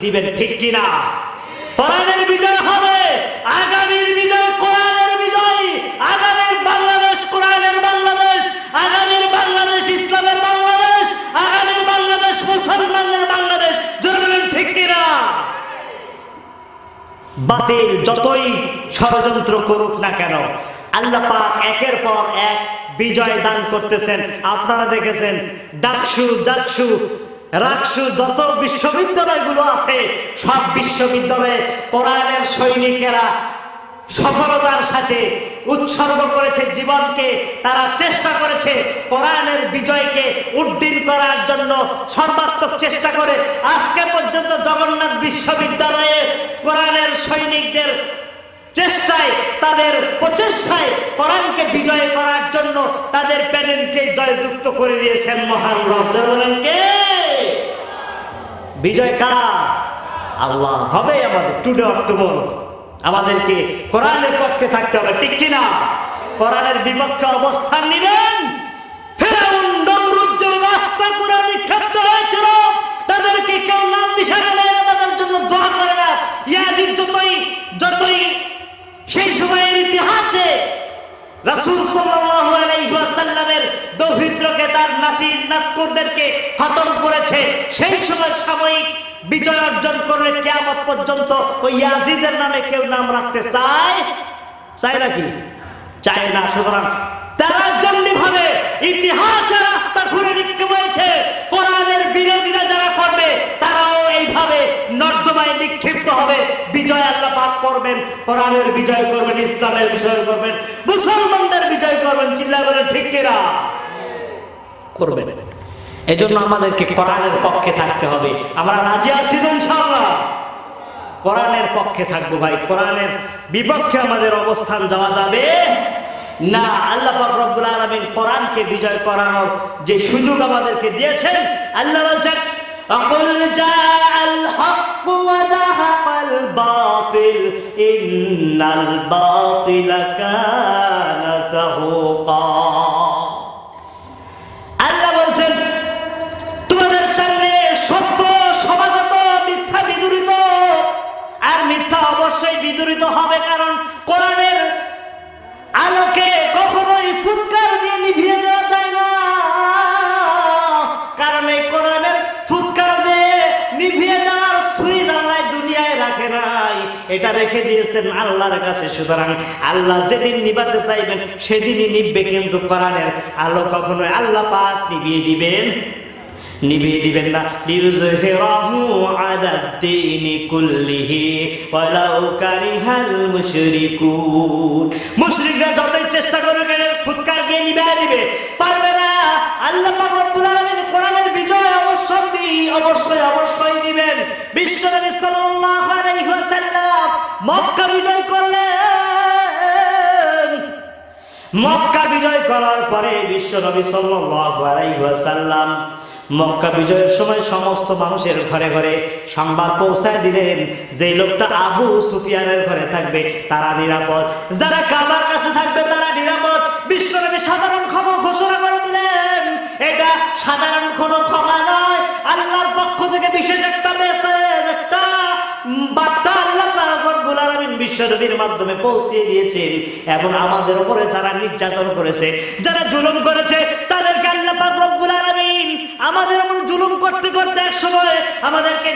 দিবেন, ঠিক কিনা? কোরআনের বিজয় হবে, আগামীর বিজয় কোরআনের বিজয়, আগামীর বাংলাদেশ কোরআনের বাংলাদেশ, আগামীর বাংলাদেশ ইসলামের বাংলাদেশ, আগামীর বাংলাদেশ মুসলমানের বাংলাদেশ। জোরে বলেন ঠিক কিনা? বাতিল যতই ষড়যন্ত্র করুক না কেন, আল্লাহ পাক একের পর এক বিজয় দান করতেছেন। আপনারা দেখেছেন ডাকসু, জাকসু, রাকসু, যত বিশ্ববিদ্যালয়গুলো আছে সব বিশ্ববিদ্যালয়ে কোরআনের সৈনিকেরা সফলতার সাথে উৎসর্গ করেছে জীবনকে। তারা চেষ্টা করেছে কোরআনের বিজয়কে উদ্দিন করার জন্য, সর্বাত্মক চেষ্টা করে আজকে পর্যন্ত জগন্নাথ বিশ্ববিদ্যালয়ে কোরআনের সৈনিকদের চেষ্টায়, তাদের প্রচেষ্টায় কোরআনকে বিজয় করার জন্য তাদের প্যানেলকে জয়যুক্ত করে দিয়েছেন মহান রব। কে বিজয়? কার? আল্লাহ। হবে আমাদের টুডে অর টুমরো আমাদেরকে কোরআনের পক্ষে থাকতে হবে, ঠিক কিনা? কোরআনের বিপক্ষে অবস্থান নিবেন। ফেরাউন, নমরুদ যে রাস্তা কোরআন নিক্ষিপ্ত হয়েছিল, তাদেরকে কেউ নাম নিশানা নেয় না, তাদের জন্য দোয়া করে না। ইয়াজিদ যতই সেই সময়ের ইতিহাসে রাসূল সাল্লাল্লাহু আলাইহি ওয়াসাল্লামের দৌহিত্রকে, তার নাতির নাতকুরদেরকে খতম করেছে, সেই সময় সাময়িক বিজয় অর্জন করলে কিয়ামত পর্যন্ত ওই ইয়াজিদের নামে কেউ নাম রাখতে চায় নাকি? চায় না। সুতরাং তারা যেমনিভাবে ইতিহাসের রাস্তা ঘুরে নিক্ষেপ হয়েছে, কোরআনের বিরোধিতা যারা করবে তারাও এইভাবে নর্দমায় নিক্ষিপ্ত হবে। বিজয় আল্লাহ পাক করবেন, কোরআনের বিজয় করবেন, ইসলামের বিজয় করবেন, মুসলমানদের বিজয় করবেন। চিল্লা বলেন ঠিক কিনা? করবেন। এজন্য আমাদেরকে কোরআনের পক্ষে থাকতে হবে। আমরা রাজি আছি ইনশাআল্লাহ? কোরআনের পক্ষে থাকবো ভাই, কোরআনের বিপক্ষে আমাদের অবস্থান যাওয়া যাবে না। আল্লাহ পাক রব্বুল আলামিন কোরআনকে বিজয় করানোর যে সুযোগ আমাদেরকে দিয়েছেন, আল্লাহ বলছেন আকুল জাআল হক ওয়া জাহাকাল বাতিল ইন্নাল বাতিলা কানা যাহুকা। আল্লাহ বলছেন তোমাদের সামনে সত্য সমাগত, মিথ্যা বিদূরিত। আর মিথ্যা অবশ্যই বিদূরিত হবে, কারণ কোরআনের আলোকে কখনোই ফুৎকার দিয়ে নিভিয়ে দেওয়া যায় না। কারণ এই কোরআনের ফুৎকার দিয়ে নিভিয়ে দেওয়ার সুইচ আল্লাহ দুনিয়ায় রাখে নাই, এটা রেখে দিয়েছেন আল্লাহর কাছে। সুতরাং আল্লাহ যেদিন নিভাতে চাইবেন সেদিনই নিভবে, কিন্তু কোরআনের আলো কখনোই আল্লাহ পাক নিভিয়ে দিবেন না। লিউযহিরাহু আলাদ-দীনি কুল্লিহি ওয়ালাউ কারিহাল মুশরিকুন। মুশরিকরা যতই চেষ্টা করবে ফুৎকার দিয়ে নিভিয়ে দিবে, পারবে না। আল্লাহ পাক রব্বুল আলামিন কোরআনের বিজয় অবশ্যই দিবেন। বিশ্বনবী সাল্লাল্লাহু আলাইহি ওয়াসাল্লাম মক্কা বিজয় করলেন। মক্কা বিজয় করার পরে বিশ্বনবী সাল্লাল্লাহু আলাইহি ওয়াসাল্লাম মক্কা বিজয়ের সময় সমস্ত মানুষের ঘরে ঘরে সংবাদ পৌঁছায় দিলেন যে লোকটা আবু সুফিয়ানের ঘরে থাকবে তারা নিরাপদ, যারা কাবার কাছে থাকবে তারা নিরাপদ। বিশ্বনবী সাধারণ ক্ষমা ঘোষণা করে দিলেন। এটা সাধারণ কোনো ক্ষমা নয়, আল্লাহর পক্ষ থেকে বিশেষ একটা মেসেজ, একটা বার্তা আল্লাহ পাক রব্বুল আলামিন বিশ্বনবীর মাধ্যমে পৌঁছে দিয়েছেন। এবং আমাদের উপরে যারা নির্যাতন করেছে, যারা জুলুম করেছে, তাদেরকে আল্লাহ পাক রব্বুল আলামিন আমাদের উপর জুলুম করতে করতে এক সময় আমাদেরকে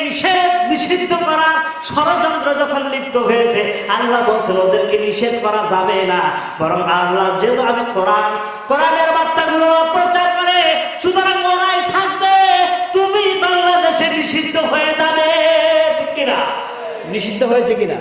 নিষিদ্ধ করার ষড়যন্ত্র যখন লিপ্ত হয়েছে, আল্লাহ বলছেন ওদেরকে নিষেধ করা যাবে না, বরং আল্লাহ যেহেতু আমি কোরআনের বার্তাগুলো প্রচার করে, সুতরাং ওরাই থাকবে, তুমি বাংলাদেশে নিষিদ্ধ হয়ে যাবে। ঠিক কিনা? নিষিদ্ধ হয়েছে কিনা?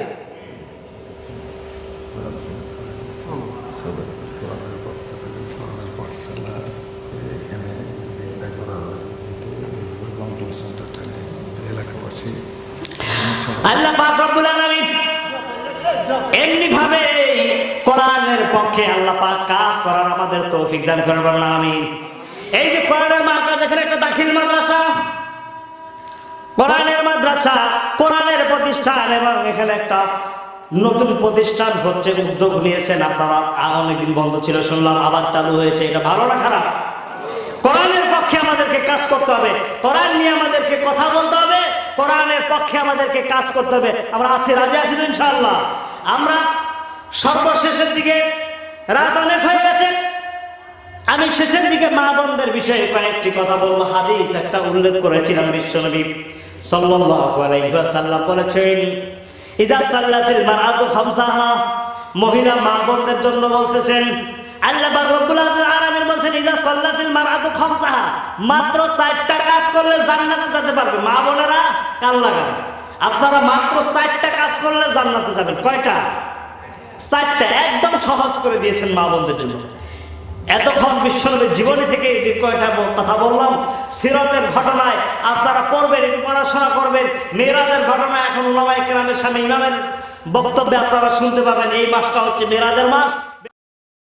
আল্লাহ পাক রব্বুল আলামিন এমনি ভাবে কোরআনের পক্ষে আল্লাহ পাক কাজ করার আমাদের তৌফিক দান করবেন না। আমিন। এই যে কোরআনের মাদ্রাসা, এখানে একটা দাখিল মাদ্রাসা, কোরআনের মাদ্রাসা, কোরআনের প্রতিষ্ঠান, এবং এখানে একটা নতুন প্রতিষ্ঠান হচ্ছে, উদ্যোগ নিয়েছেন আপনারা। অনেকদিন বন্ধ ছিল শুনলাম, আবার চালু হয়েছে। এটা ভালো না খারাপ? কোরআনের পক্ষে আমাদেরকে কাজ করতে হবে, কোরআন নিয়ে আমাদেরকে কথা বলতে হবে, কোরআনের পক্ষে আমাদেরকে কাজ করতে হবে। আমরা আছি, রাজি আছি তো ইনশাআল্লাহ। আমরা সর্বশেষের দিকে, রাত অনেক হয়ে গেছে, আমি শেষের দিকে মা বোনদের বিষয়ে কয়েকটি কথা বলবো। হাদিস একটা উল্লেখ করেছিলাম, বিশ্বনবী সাল্লাল্লাহু আলাইহি ওয়াসাল্লাম বলেছেন, ইজা সাল্লাতিল মারআতু খামসাহা, মহিলা মা বোনদের জন্য বলতেছেন, আল্লাহ পাক রব্বুল আলামিন বলছেন, ইজা সাল্লাতিল মারআতু খামসাহা, মাত্র 4টা কাজ করলে জান্নাতে যেতে পারবে। মা বোনেরা কান লাগান, আপনারা মাত্র 4টা কাজ করলে জান্নাতে যাবেন। কয়টা? 4টা। একদম সহজ করে দিয়েছেন মা বোনদের জন্য। এতক্ষণ বিশ্বনবীর জীবনী থেকে যে কয়টা কথা বললাম, সিরাতের ঘটনায় আপনারা পড়বেন, একটু পড়াশোনা করবেন। মেরাজের ঘটনা এখন উলামায়ে কেরামের সামনে ইমামের বক্তব্যে আপনারা শুনতে পাবেন। এই মাসটা হচ্ছে মেরাজের মাস।